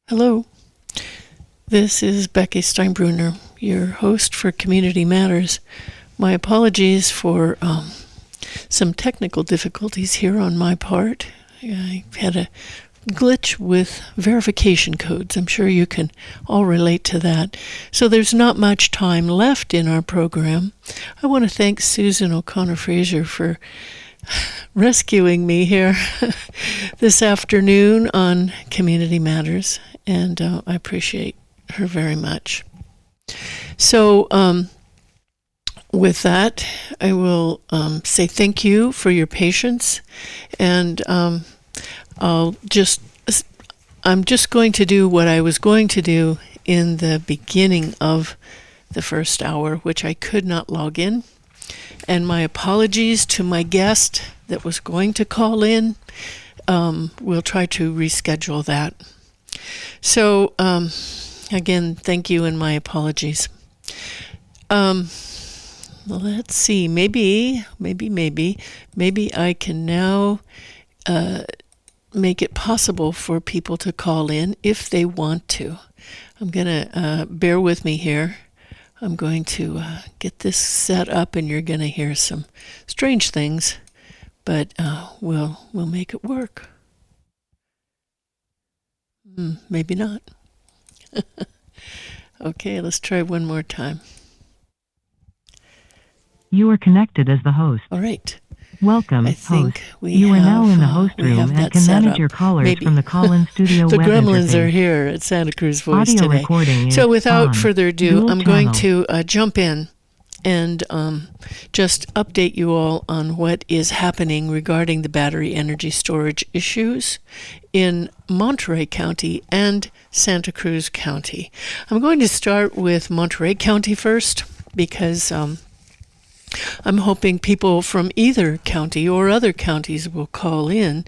Hello, this is Becky Steinbrunner, your host for Community Matters. My apologies for some technical difficulties here on my part. I had a glitch with verification codes. I'm sure you can all relate to that. So there's not much time left in our program. I want to thank Susan O'Connor-Fraser for rescuing me here this afternoon on Community Matters, and I appreciate her very much. So with that, I will say thank you for your patience, and I'm just going to do what I was going to do in the beginning of the first hour, which I could not log in. And my apologies to my guest that was going to call in. We'll try to reschedule that. So, again, thank you and my apologies. Let's see, maybe I can now make it possible for people to call in if they want to. I'm going to bear with me here. I'm going to get this set up, and you're going to hear some strange things, but we'll make it work. Maybe not. Okay, let's try one more time. You are connected as the host. All right. Welcome, I think host. You are now in the host room and can manage your callers from the call-in studio the web gremlins interface. are here at Santa Cruz Voice Audio today. recording is So without on. further ado, Dual I'm going channel. to jump in and just update you all on what is happening regarding the battery energy storage issues in Monterey County and Santa Cruz County. I'm going to start with Monterey County first because I'm hoping people from either county or other counties will call in,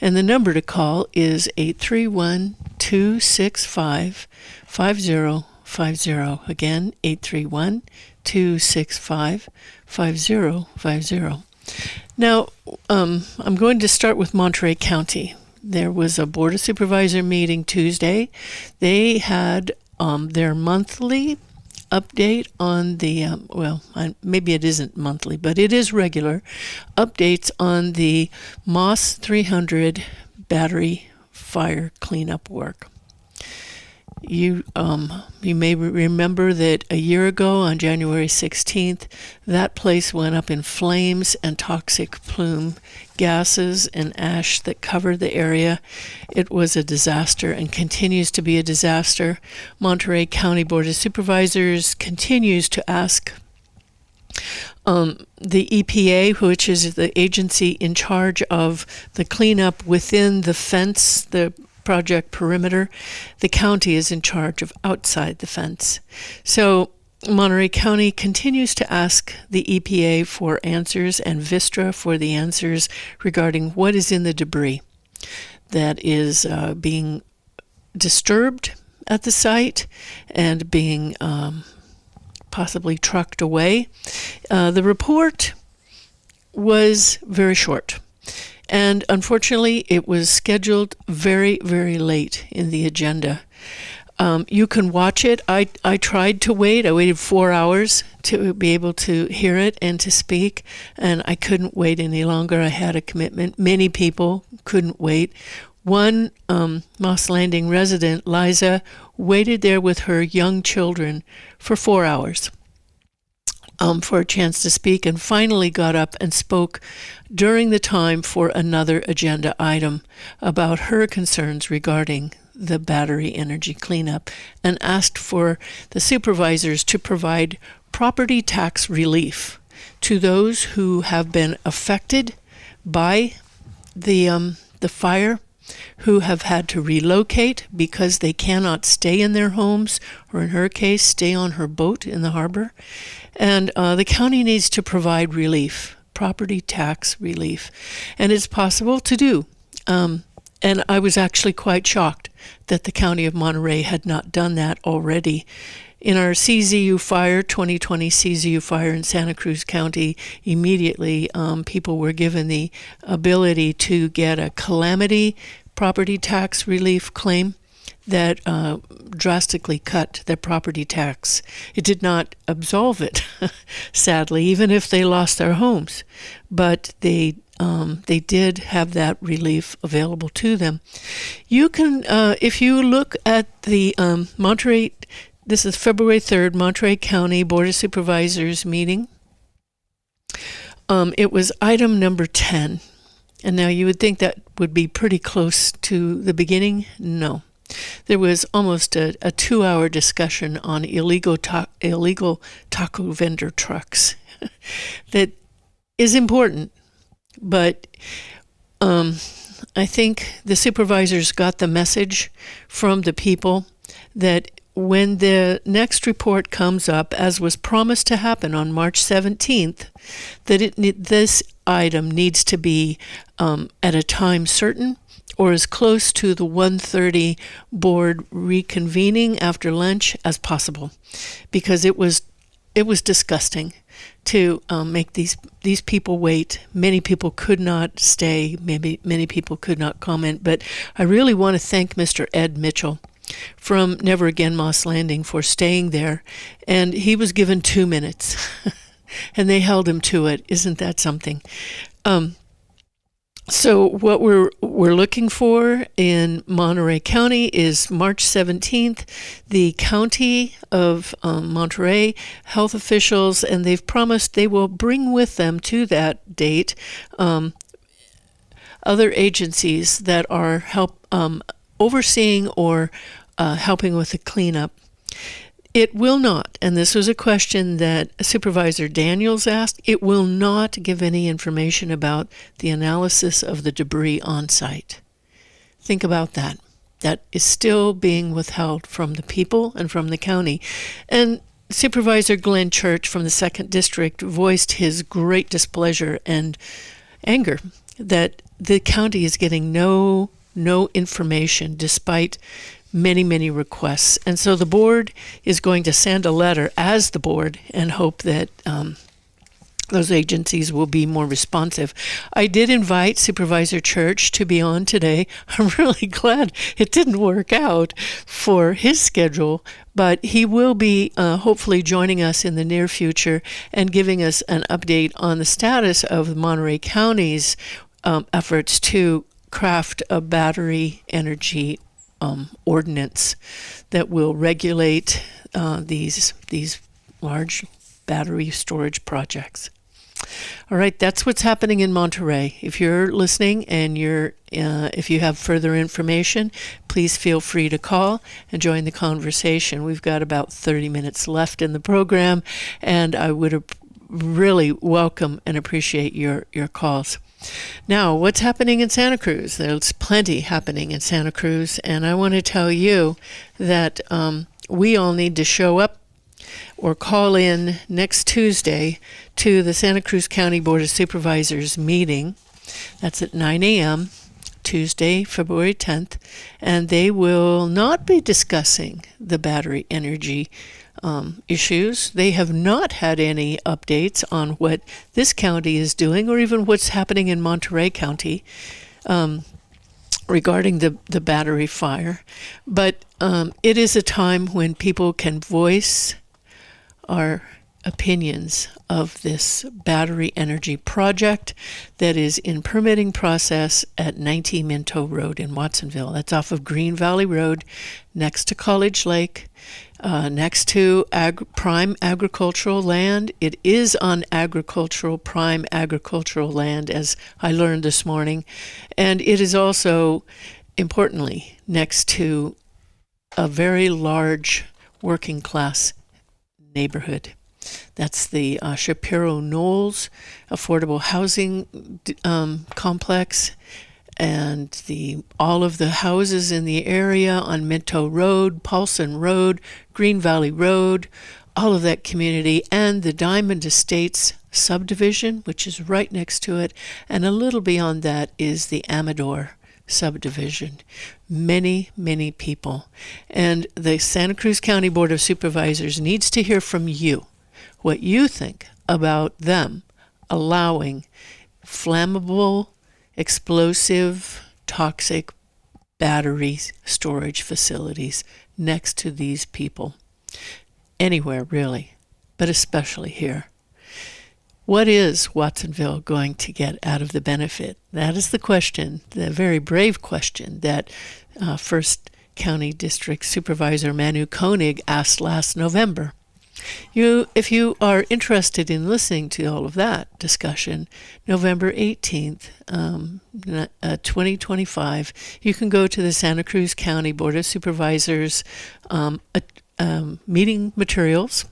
and the number to call is 831-265-5050. Again, 831-265-5050. Now, I'm going to start with Monterey County. There was a Board of Supervisor meeting Tuesday. They had their monthly update on the, maybe it isn't monthly, but it is regular, updates on the Moss 300 battery fire cleanup work. You may remember that a year ago on January 16th, that place went up in flames and toxic plume gases and ash that covered the area. It was a disaster and continues to be a disaster. Monterey County Board of Supervisors continues to ask the EPA, which is the agency in charge of the cleanup within the fence, the project perimeter. The county is in charge of outside the fence. So Monterey County continues to ask the EPA for answers and Vistra for the answers regarding what is in the debris that is being disturbed at the site and being possibly trucked away. The report was very short. And unfortunately, it was scheduled very, very late in the agenda. You can watch it. I tried to wait. I waited 4 hours to be able to hear it and to speak, and I couldn't wait any longer. I had a commitment. Many people couldn't wait. One Moss Landing resident, Liza, waited there with her young children for 4 hours. For a chance to speak, and finally got up and spoke during the time for another agenda item about her concerns regarding the battery energy cleanup, and asked for the supervisors to provide property tax relief to those who have been affected by the fire, who have had to relocate because they cannot stay in their homes, or in her case, stay on her boat in the harbor. And the county needs to provide relief, property tax relief, and it's possible to do. And I was actually quite shocked that the County of Monterey had not done that already. In our CZU fire, 2020 CZU fire in Santa Cruz County, immediately people were given the ability to get a calamity property tax relief claim. that drastically cut their property tax. It did not absolve it, sadly, even if they lost their homes. But they did have that relief available to them. You can, if you look at the Monterey, this is February 3rd, Monterey County Board of Supervisors meeting. It was item number 10. And now you would think that would be pretty close to the beginning. No. There was almost a 2-hour discussion on illegal taco vendor trucks. That is important, but I think the supervisors got the message from the people that when the next report comes up, as was promised to happen on March 17th, that this item needs to be at a time certain or as close to the 1:30 board reconvening after lunch as possible, because it was disgusting to make these people wait. Many people could not stay. Maybe many people could not comment. But I really want to thank Mr. Ed Mitchell from Never Again Moss Landing for staying there. And he was given 2 minutes, and they held him to it. Isn't that something? So what we're looking for in Monterey County is March 17th. The county of Monterey health officials, and they've promised they will bring with them to that date other agencies that are overseeing or helping with the cleanup. It will not, and this was a question that Supervisor Daniels asked, it will not give any information about the analysis of the debris on site. Think about that. That is still being withheld from the people and from the county. And Supervisor Glenn Church from the 2nd District voiced his great displeasure and anger that the county is getting no information despite many requests. And so the board is going to send a letter as the board and hope that those agencies will be more responsive. I did invite Supervisor Church to be on today. I'm really glad it didn't work out for his schedule, but he will be hopefully joining us in the near future and giving us an update on the status of Monterey County's efforts to craft a battery energy ordinance that will regulate these large battery storage projects. All right, that's what's happening in Monterey. If you're listening and if you have further information, please feel free to call and join the conversation. We've got about 30 minutes left in the program, and I would really welcome and appreciate your calls. Now, what's happening in Santa Cruz? There's plenty happening in Santa Cruz, and I want to tell you that we all need to show up or call in next Tuesday to the Santa Cruz County Board of Supervisors meeting. That's at 9 a.m., Tuesday, February 10th, and they will not be discussing the battery energy issues. They have not had any updates on what this county is doing or even what's happening in Monterey County regarding the battery fire. But it is a time when people can voice our opinions of this battery energy project that is in permitting process at 19 Minto Road in Watsonville. That's off of Green Valley Road, next to College Lake, next to prime agricultural land. It is on prime agricultural land, as I learned this morning. And it is also, importantly, next to a very large working class neighborhood. That's the Shapiro Knolls Affordable Housing Complex, and all of the houses in the area on Minto Road, Paulson Road, Green Valley Road, all of that community, and the Diamond Estates subdivision, which is right next to it, and a little beyond that is the Amador subdivision. Many people. And the Santa Cruz County Board of Supervisors needs to hear from you what you think about them allowing flammable, explosive, toxic battery storage facilities next to these people. Anywhere, really, but especially here. What is Watsonville going to get out of the benefit? That is the question, the very brave question that First County District Supervisor Manu Koenig asked last November. If you are interested in listening to all of that discussion, November 18th, 2025, you can go to the Santa Cruz County Board of Supervisors meeting materials.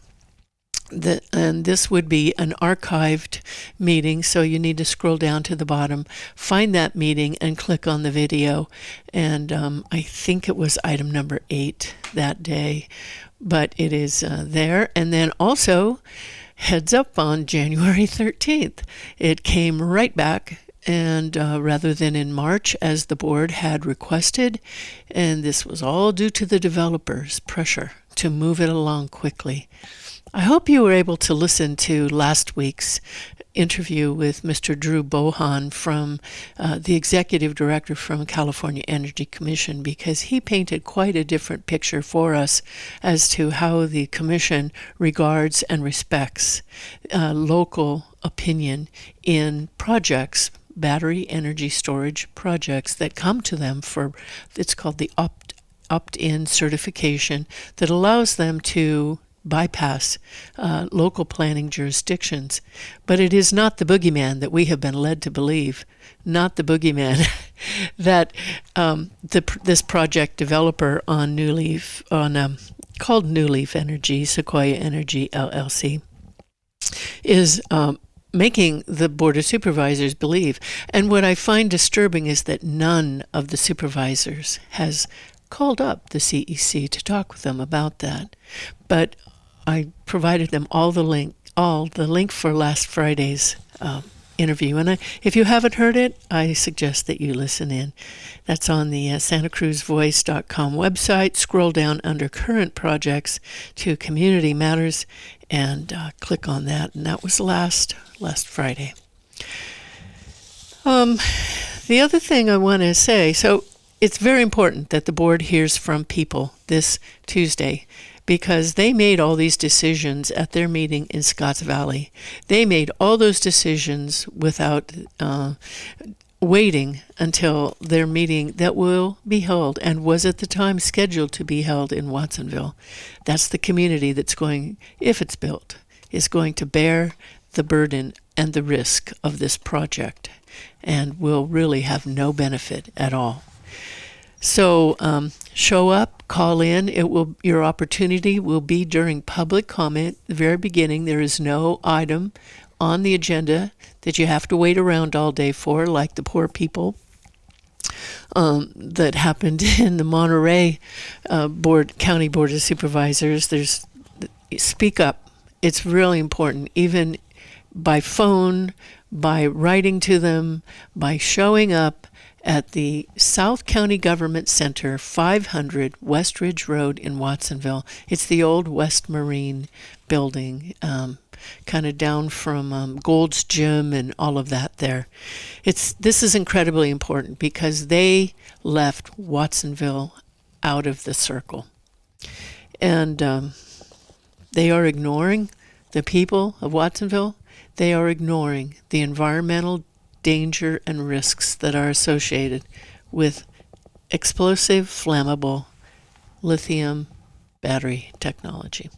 And this would be an archived meeting, so you need to scroll down to the bottom, find that meeting, and click on the video. And I think it was item number 8 that day, but it is there. And then also, heads up, on January 13th, it came right back, and rather than in March as the board had requested, and this was all due to the developers' pressure to move it along quickly. I hope you were able to listen to last week's interview with Mr. Drew Bohan from the executive director from California Energy Commission, because he painted quite a different picture for us as to how the commission regards and respects local opinion in projects, battery energy storage projects that come to them for, it's called the opt-in certification that allows them to bypass local planning jurisdictions. But it is not the boogeyman that we have been led to believe, not the boogeyman that this project developer on called New Leaf Energy, Sequoia Energy LLC, is making the Board of Supervisors believe. And what I find disturbing is that none of the supervisors has called up the CEC to talk with them about that. But I provided them all the link for last Friday's interview. And if you haven't heard it, I suggest that you listen in. That's on the SantaCruzVoice.com website. Scroll down under Current Projects to Community Matters and click on that. And that was last Friday. The other thing I want to say, so it's very important that the board hears from people this Tuesday, because they made all these decisions at their meeting in Scotts Valley. They made all those decisions without waiting until their meeting that will be held and was at the time scheduled to be held in Watsonville. That's the community that's going, if it's built, is going to bear the burden and the risk of this project and will really have no benefit at all. So show up, call in. Your opportunity will be during public comment. At the very beginning, there is no item on the agenda that you have to wait around all day for, like the poor people that happened in the Monterey County Board of Supervisors. Speak up. It's really important, even by phone, by writing to them, by showing up at the South County Government Center, 500 West Ridge Road in Watsonville. It's the old West Marine building, kind of down from Gold's Gym and all of that there. This is incredibly important because they left Watsonville out of the circle. And they are ignoring the people of Watsonville. They are ignoring the environmental danger and risks that are associated with explosive, flammable lithium battery technology.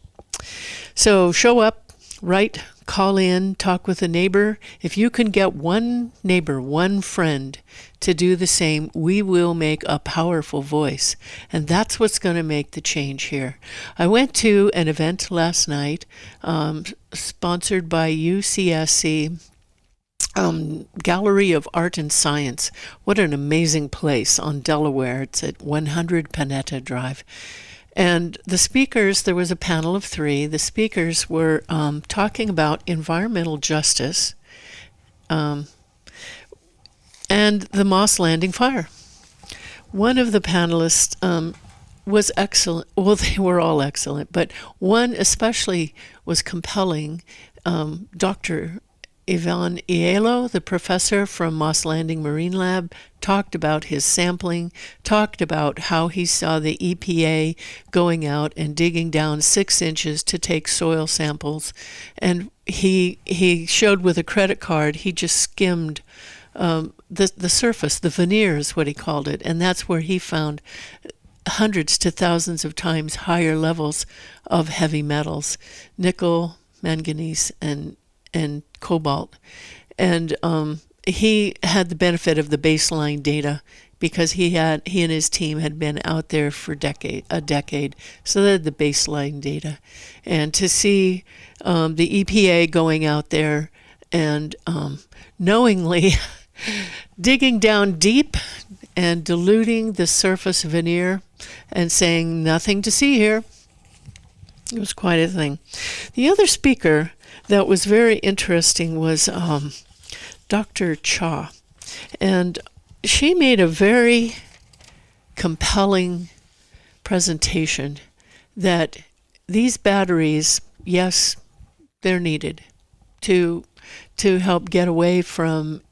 So show up, write, call in, talk with a neighbor. If you can get one neighbor, one friend to do the same, we will make a powerful voice. And that's what's going to make the change here. I went to an event last night sponsored by UCSC, Gallery of Art and Science. What an amazing place on Delaware. It's at 100 Panetta Drive. And the speakers, there was a panel of 3. The speakers were talking about environmental justice and the Moss Landing fire. One of the panelists was excellent. Well, they were all excellent, but one especially was compelling. Dr. Ivan Ielo, the professor from Moss Landing Marine Lab, talked about his sampling, talked about how he saw the EPA going out and digging down 6 inches to take soil samples. And he showed with a credit card, he just skimmed the surface, the veneer is what he called it. And that's where he found hundreds to thousands of times higher levels of heavy metals, nickel, manganese, and cobalt. And he had the benefit of the baseline data because he and his team had been out there for a decade. So they had the baseline data. And to see the EPA going out there and knowingly digging down deep and diluting the surface veneer and saying nothing to see here, it was quite a thing. The other speaker that was very interesting was Dr. Cha. And she made a very compelling presentation that these batteries, yes, they're needed to help get away from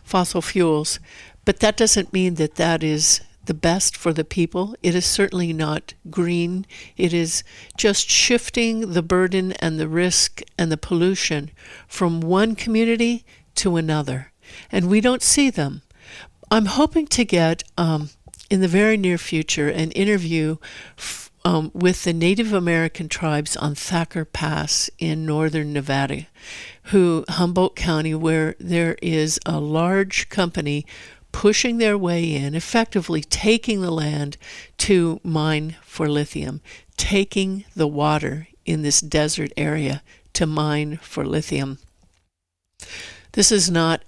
fossil fuels, but that doesn't mean that that is the best for the people. It is certainly not green. It is just shifting the burden and the risk and the pollution from one community to another. And we don't see them. I'm hoping to get, in the very near future, an interview with the Native American tribes on Thacker Pass in northern Nevada, Humboldt County, where there is a large company pushing their way in, effectively taking the land to mine for lithium, taking the water in this desert area to mine for lithium. This is not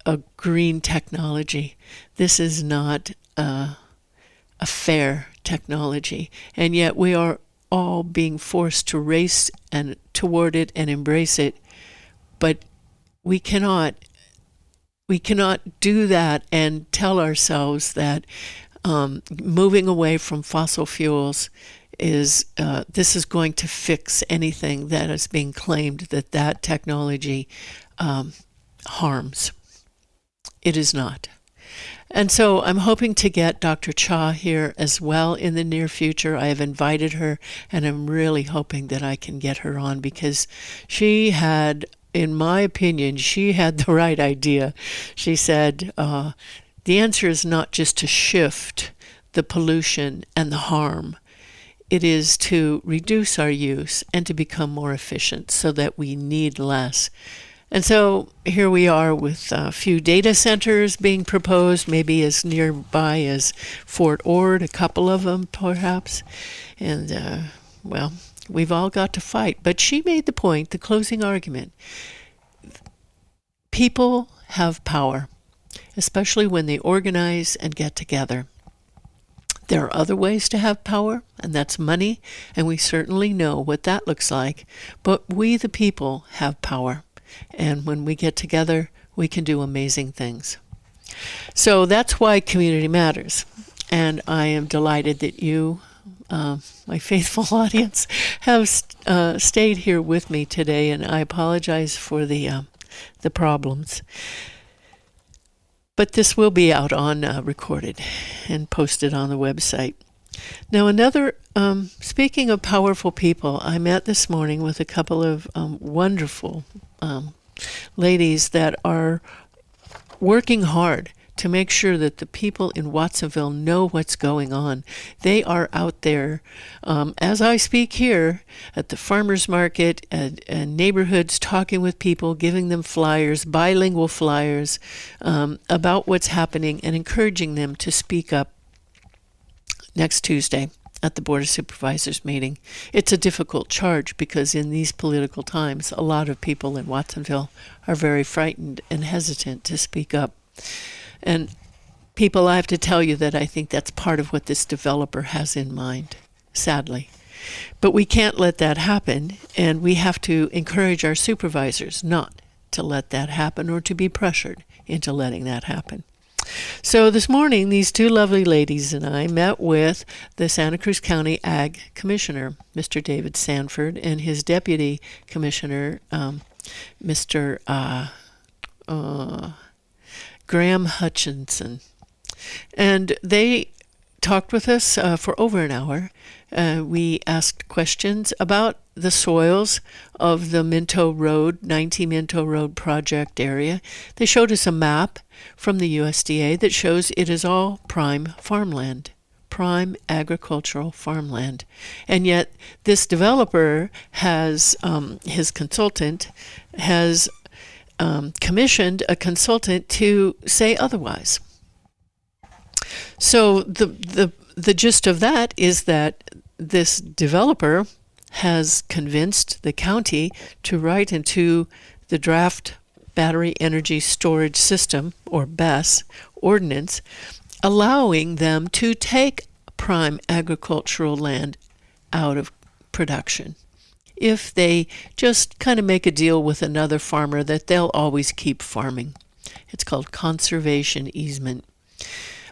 a green technology. This is not a fair technology. And yet we are all being forced to race and toward it and embrace it. But we cannot do that and tell ourselves that moving away from fossil fuels is this is going to fix anything that is being claimed that technology harms. It is not. And so I'm hoping to get Dr. Cha here as well in the near future. I have invited her, and I'm really hoping that I can get her on because she had, in my opinion, she had the right idea. She said, the answer is not just to shift the pollution and the harm. It is to reduce our use and to become more efficient so that we need less. And so here we are with a few data centers being proposed, maybe as nearby as Fort Ord, a couple of them perhaps. And, well, we've all got to fight. But she made the point, the closing argument. People have power, especially when they organize and get together. There are other ways to have power, and that's money, and we certainly know what that looks like. But we, the people, have power. And when we get together, we can do amazing things. So that's why community matters. And I am delighted that you, my faithful audience, have stayed here with me today, and I apologize for the problems. But this will be out on recorded and posted on the website. Now, speaking of powerful people, I met this morning with a couple of wonderful ladies that are working hard to make sure that the people in Watsonville know what's going on. They are out there, as I speak here, at the farmers market and neighborhoods, talking with people, giving them flyers, bilingual flyers, about what's happening and encouraging them to speak up next Tuesday at the Board of Supervisors meeting. It's a difficult charge because in these political times, a lot of people in Watsonville are very frightened and hesitant to speak up. And people, I have to tell you that I think that's part of what this developer has in mind, sadly. But we can't let that happen, and we have to encourage our supervisors not to let that happen or to be pressured into letting that happen. So this morning, these two lovely ladies and I met with the Santa Cruz County Ag Commissioner, Mr. David Sanford, and his Deputy Commissioner, Mr. Graham Hutchinson. And they talked with us for over an hour. We asked questions about the soils of the 90 Minto Road project area. They showed us a map from the USDA that shows it is all prime farmland, prime agricultural farmland. And yet this developer has, his consultant has commissioned a consultant to say otherwise. So the gist of that is that this developer has convinced the county to write into the draft Battery Energy Storage System, or BESS, ordinance, allowing them to take prime agricultural land out of production if they just kind of make a deal with another farmer that they'll always keep farming. It's called conservation easement.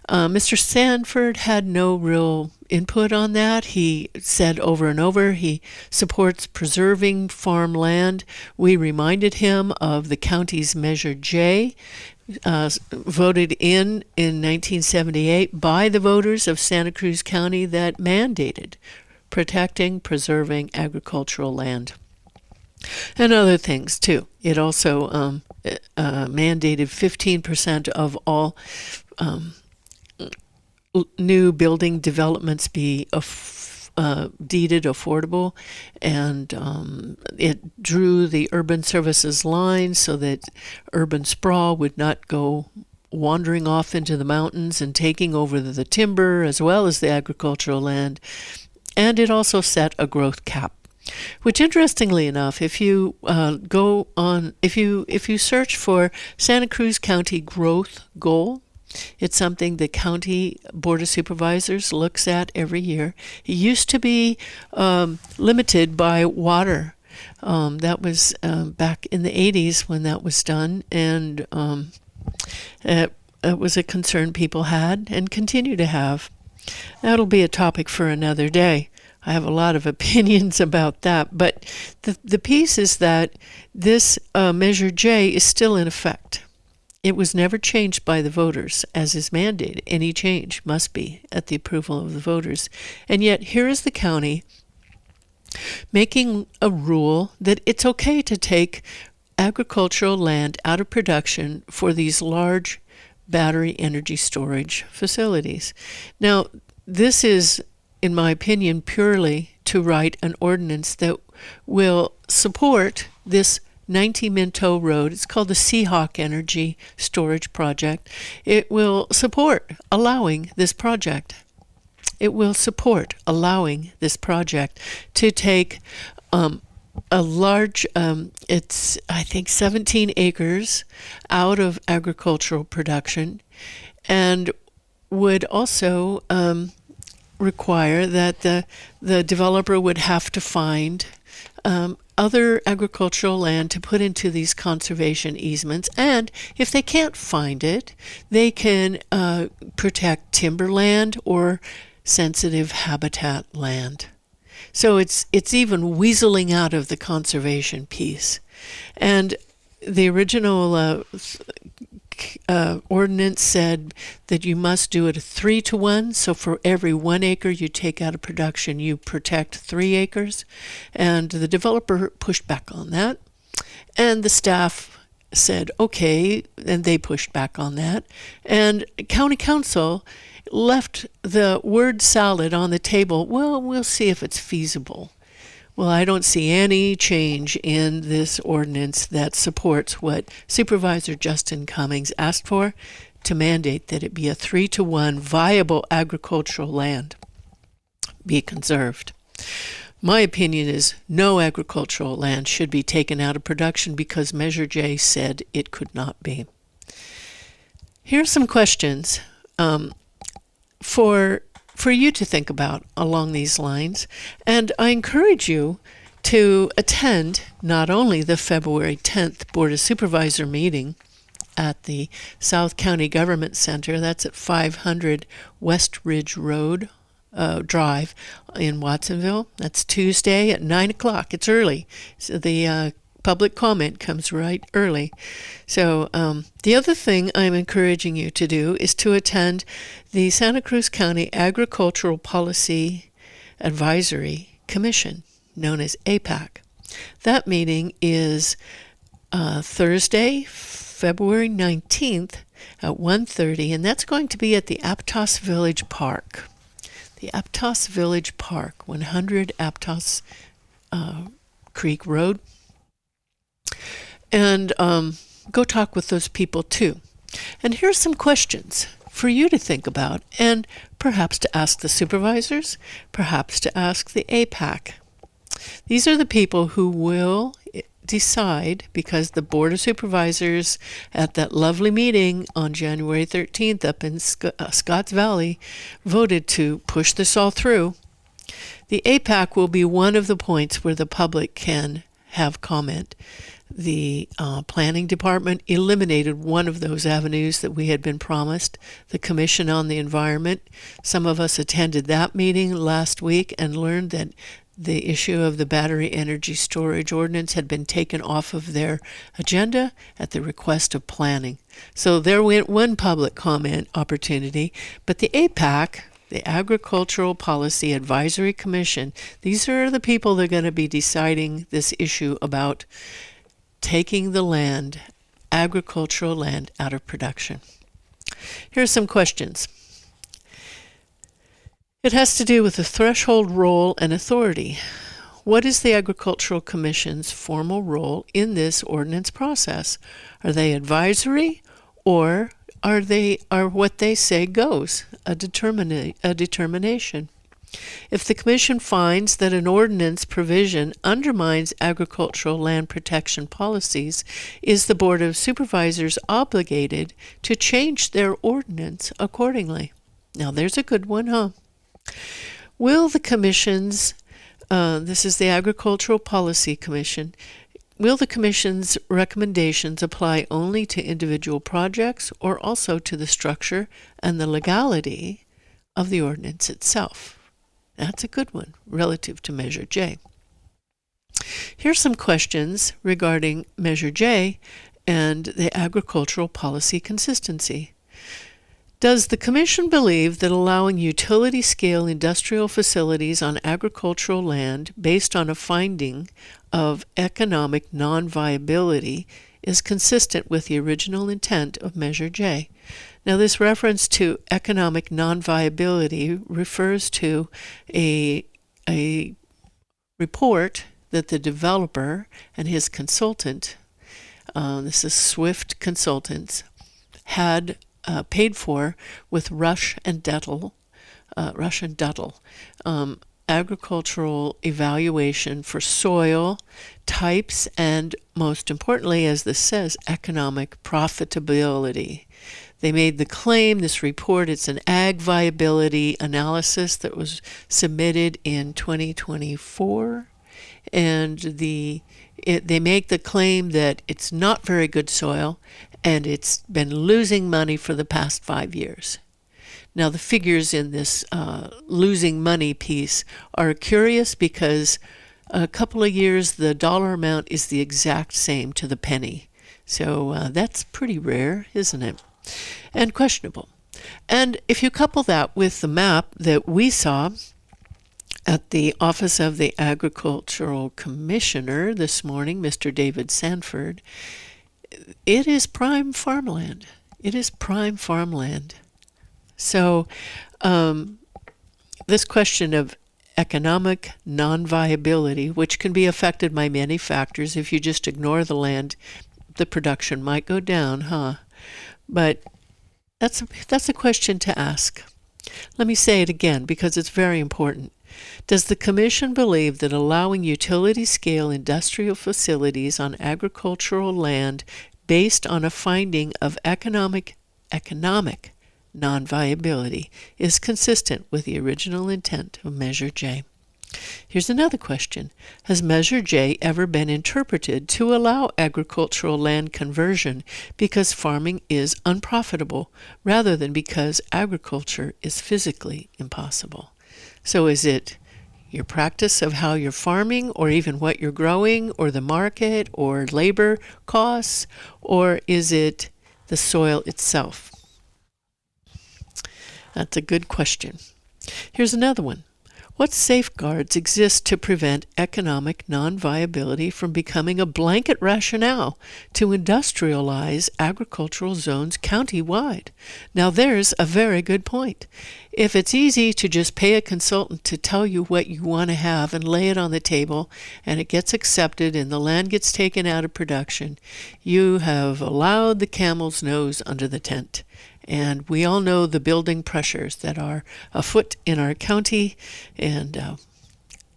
Mr. Sanford had no real input on that. He said over and over he supports preserving farmland. We reminded him of the county's Measure J, voted in 1978 by the voters of Santa Cruz County, that mandated protecting, preserving agricultural land. And other things, too. It also mandated 15% of all new building developments be deeded affordable, and it drew the urban services line so that urban sprawl would not go wandering off into the mountains and taking over the timber as well as the agricultural land. And it also set a growth cap, which, interestingly enough, if you if you search for Santa Cruz County growth goal, it's something the County Board of Supervisors looks at every year. It used to be limited by water. That was back in the 80s when that was done, and it was a concern people had and continue to have. That'll be a topic for another day. I have a lot of opinions about that, but the piece is that this Measure J is still in effect. It was never changed by the voters, as is mandated. Any change must be at the approval of the voters. And yet here is the county making a rule that it's okay to take agricultural land out of production for these large battery energy storage facilities. Now, this is, in my opinion, purely to write an ordinance that will support this 90 Minto Road. It's called the Seahawk Energy Storage Project. It will support allowing this project. It will support allowing this project to take a large, it's I think 17 acres out of agricultural production, and would also require that the developer would have to find other agricultural land to put into these conservation easements, and if they can't find it, they can protect timberland or sensitive habitat land. So it's even weaseling out of the conservation piece. And the original ordinance said that you must do it 3-to-1. So for every 1 acre you take out of production, you protect 3 acres. And the developer pushed back on that. And the staff said, okay, and they pushed back on that. And county council left the word salad on the table. Well, we'll see if it's feasible. Well, I don't see any change in this ordinance that supports what Supervisor Justin Cummings asked for, to mandate that it be a 3-to-1 viable agricultural land be conserved. My opinion is no agricultural land should be taken out of production because Measure J said it could not be. Here are some questions for you to think about along these lines, and I encourage you to attend not only the February 10th Board of Supervisor meeting at the South County Government Center, that's at 500 West Ridge Road Drive in Watsonville. That's Tuesday at 9 o'clock. It's early. So the public comment comes right early. So the other thing I'm encouraging you to do is to attend the Santa Cruz County Agricultural Policy Advisory Commission, known as APAC. That meeting is Thursday, February 19th at 1:30, and that's going to be at the Aptos Village Park. The Aptos Village Park, 100 Aptos Creek Road. And go talk with those people too. And here's some questions for you to think about, and perhaps to ask the supervisors, perhaps to ask the APAC. These are the people who will decide, because the Board of Supervisors at that lovely meeting on January 13th up in Scotts Valley voted to push this all through. The APAC will be one of the points where the public can have comment. The Planning Department eliminated one of those avenues that we had been promised, the Commission on the Environment. Some of us attended that meeting last week and learned that the issue of the battery energy storage ordinance had been taken off of their agenda at the request of planning. So there went one public comment opportunity, but the APAC, the Agricultural Policy Advisory Commission, these are the people that are going to be deciding this issue about taking the land, agricultural land, out of production. Here are some questions. It has to do with the threshold role and authority. What is the Agricultural Commission's formal role in this ordinance process? Are they advisory, or are what they say goes, a determination? If the Commission finds that an ordinance provision undermines agricultural land protection policies, is the Board of Supervisors obligated to change their ordinance accordingly? Now there's a good one, huh? Will the Commission's, this is the Agricultural Policy Commission, will the Commission's recommendations apply only to individual projects or also to the structure and the legality of the ordinance itself? That's a good one relative to Measure J. Here's some questions regarding Measure J and the agricultural policy consistency. Does the Commission believe that allowing utility-scale industrial facilities on agricultural land based on a finding of economic non-viability is consistent with the original intent of Measure J? Now, this reference to economic non-viability refers to a report that the developer and his consultant, this is Swift Consultants, had paid for with Rush and Duttle, agricultural evaluation for soil types and, most importantly, as this says, economic profitability. They made the claim, this report, it's an ag viability analysis that was submitted in 2024, and they make the claim that it's not very good soil and it's been losing money for the past 5 years. Now, the figures in this losing money piece are curious because a couple of years the dollar amount is the exact same to the penny. So that's pretty rare, isn't it? And questionable. And if you couple that with the map that we saw at the Office of the Agricultural Commissioner this morning, Mr. David Sanford, it is prime farmland. It is prime farmland. So this question of economic non-viability, which can be affected by many factors. If you just ignore the land, the production might go down, huh? But that's a question to ask. Let me say it again because it's very important. Does the Commission believe that allowing utility-scale industrial facilities on agricultural land based on a finding of economic non-viability is consistent with the original intent of Measure J? Here's another question. Has Measure J ever been interpreted to allow agricultural land conversion because farming is unprofitable rather than because agriculture is physically impossible? So is it, your practice of how you're farming, or even what you're growing, or the market, or labor costs, or is it the soil itself? That's a good question. Here's another one. What safeguards exist to prevent economic non-viability from becoming a blanket rationale to industrialize agricultural zones county-wide? Now there's a very good point. If it's easy to just pay a consultant to tell you what you want to have and lay it on the table, and it gets accepted and the land gets taken out of production, you have allowed the camel's nose under the tent. And we all know the building pressures that are afoot in our county, and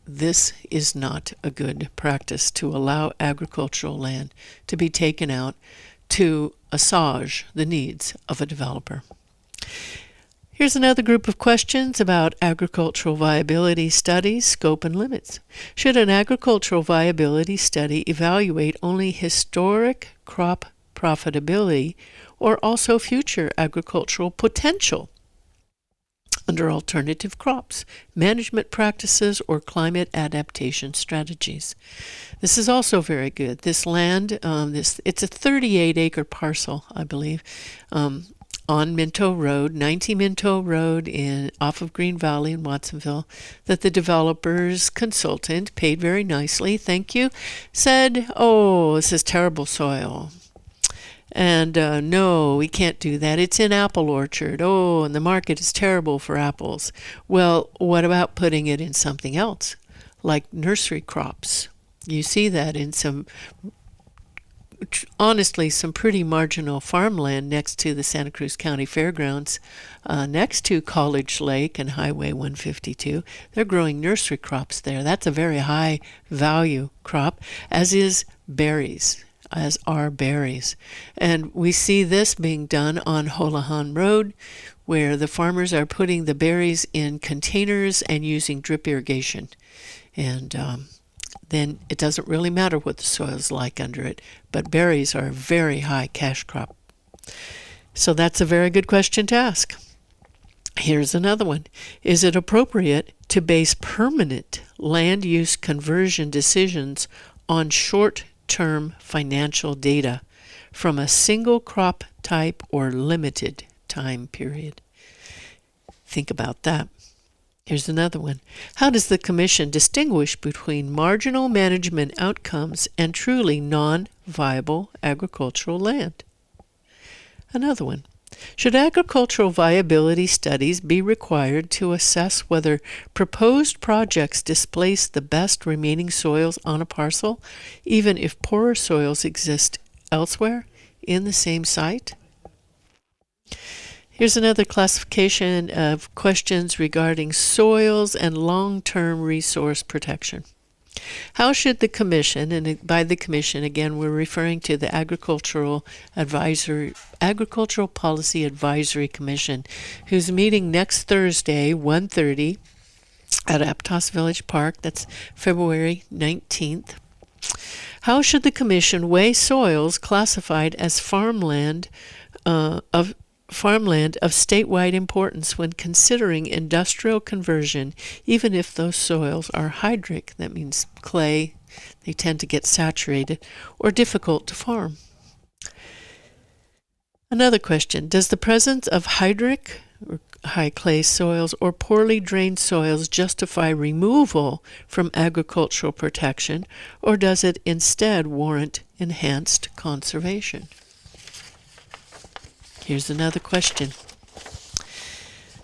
this is not a good practice to allow agricultural land to be taken out to assuage the needs of a developer. Here's another group of questions about agricultural viability studies, scope, and limits. Should an agricultural viability study evaluate only historic crop profitability or also future agricultural potential under alternative crops, management practices, or climate adaptation strategies? This is also very good. This land, it's a 38-acre parcel, I believe, on Minto Road, 90 Minto Road off of Green Valley in Watsonville, that the developer's consultant paid very nicely, thank you, said, oh, this is terrible soil. And no, we can't do that. It's an apple orchard. Oh, and the market is terrible for apples. Well, what about putting it in something else, like nursery crops? You see that in honestly, some pretty marginal farmland next to the Santa Cruz County Fairgrounds, next to College Lake and Highway 152. They're growing nursery crops there. That's a very high value crop, as are berries. And we see this being done on Holahan Road, where the farmers are putting the berries in containers and using drip irrigation. And then it doesn't really matter what the soil's like under it, but berries are a very high cash crop. So that's a very good question to ask. Here's another one. Is it appropriate to base permanent land use conversion decisions on short-term financial data from a single crop type or limited time period? Think about that. Here's another one. How does the Commission distinguish between marginal management outcomes and truly non-viable agricultural land? Another one. Should agricultural viability studies be required to assess whether proposed projects displace the best remaining soils on a parcel, even if poorer soils exist elsewhere in the same site? Here's another classification of questions regarding soils and long-term resource protection. How should the Commission, and by the Commission, again, we're referring to the Agricultural Policy Advisory Commission, who's meeting next Thursday, 1:30, at Aptos Village Park. That's February 19th. How should the Commission weigh soils classified as farmland of statewide importance when considering industrial conversion, even if those soils are hydric, that means clay, they tend to get saturated, or difficult to farm? Another question, does the presence of hydric or high clay soils or poorly drained soils justify removal from agricultural protection, or does it instead warrant enhanced conservation? Here's another question.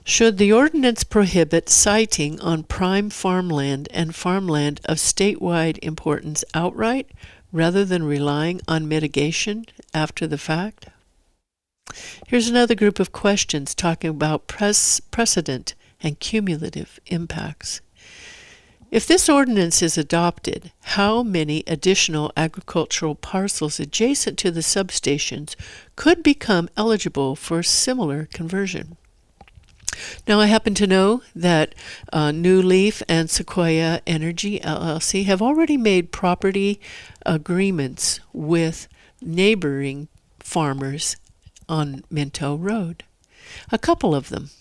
Should the ordinance prohibit siting on prime farmland and farmland of statewide importance outright, rather than relying on mitigation after the fact? Here's another group of questions talking about precedent and cumulative impacts. If this ordinance is adopted, how many additional agricultural parcels adjacent to the substations could become eligible for similar conversion? Now, I happen to know that New Leaf and Sequoia Energy, LLC, have already made property agreements with neighboring farmers on Minto Road. A couple of them.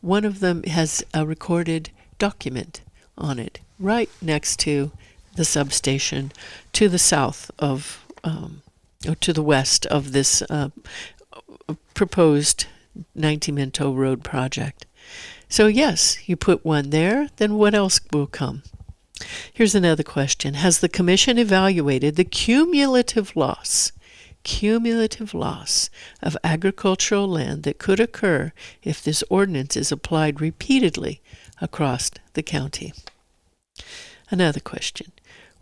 One of them has a recorded document on it, right next to the substation, to the south of, or to the west of this proposed 90 Minto Road project. So yes, you put one there, then what else will come? Here's another question. Has the Commission evaluated the cumulative loss of agricultural land that could occur if this ordinance is applied repeatedly across the county? Another question.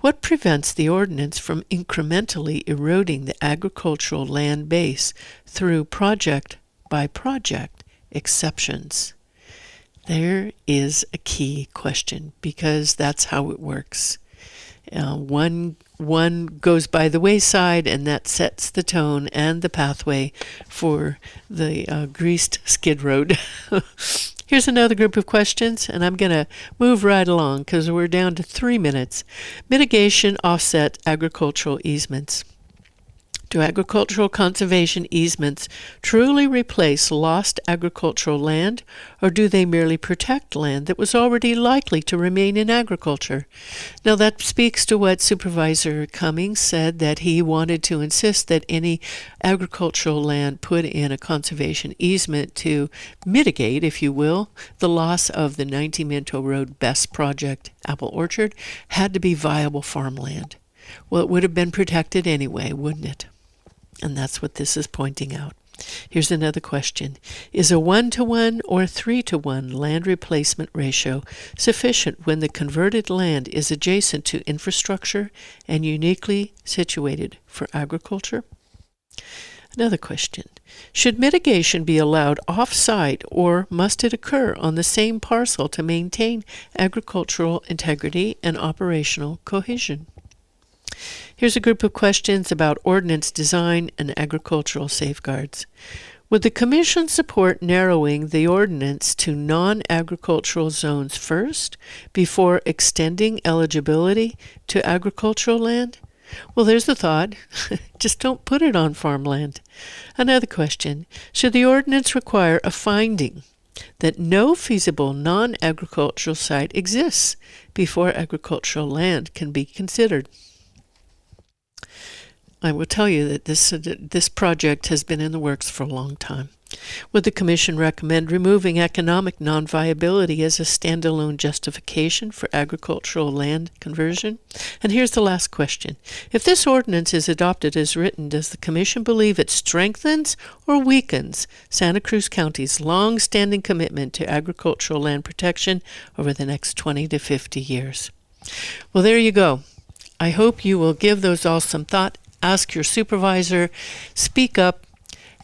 What prevents the ordinance from incrementally eroding the agricultural land base through project-by-project exceptions? There is a key question, because that's how it works. One goes by the wayside, and that sets the tone and the pathway for the greased skid road. Here's another group of questions, and I'm going to move right along because we're down to 3 minutes. Mitigation offset agricultural easements. Do agricultural conservation easements truly replace lost agricultural land, or do they merely protect land that was already likely to remain in agriculture? Now that speaks to what Supervisor Cummings said, that he wanted to insist that any agricultural land put in a conservation easement to mitigate, if you will, the loss of the 90 Minto Road BESS project apple orchard had to be viable farmland. Well, it would have been protected anyway, wouldn't it? And that's what this is pointing out. Here's another question. Is a 1-to-1 or 3-to-1 land replacement ratio sufficient when the converted land is adjacent to infrastructure and uniquely situated for agriculture? Another question. Should mitigation be allowed off-site, or must it occur on the same parcel to maintain agricultural integrity and operational cohesion? Here's a group of questions about ordinance design and agricultural safeguards. Would the Commission support narrowing the ordinance to non-agricultural zones first, before extending eligibility to agricultural land? Well, there's the thought. Just don't put it on farmland. Another question. Should the ordinance require a finding that no feasible non-agricultural site exists before agricultural land can be considered? I will tell you that this project has been in the works for a long time. Would the Commission recommend removing economic non-viability as a standalone justification for agricultural land conversion? And here's the last question. If this ordinance is adopted as written, does the Commission believe it strengthens or weakens Santa Cruz County's long-standing commitment to agricultural land protection over the next 20 to 50 years? Well, there you go. I hope you will give those all some thought. Ask your supervisor. Speak up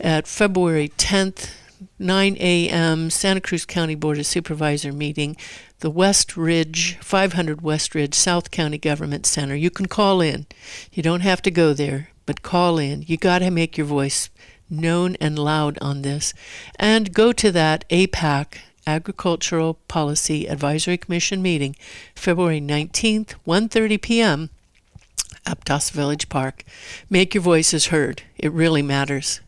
at February 10th, 9 a.m., Santa Cruz County Board of Supervisor meeting, the West Ridge, 500 West Ridge, South County Government Center. You can call in. You don't have to go there, but call in. You got to make your voice known and loud on this. And go to that APAC, Agricultural Policy Advisory Commission meeting, February 19th, 1:30 p.m., Aptos Village Park. Make your voices heard. It really matters.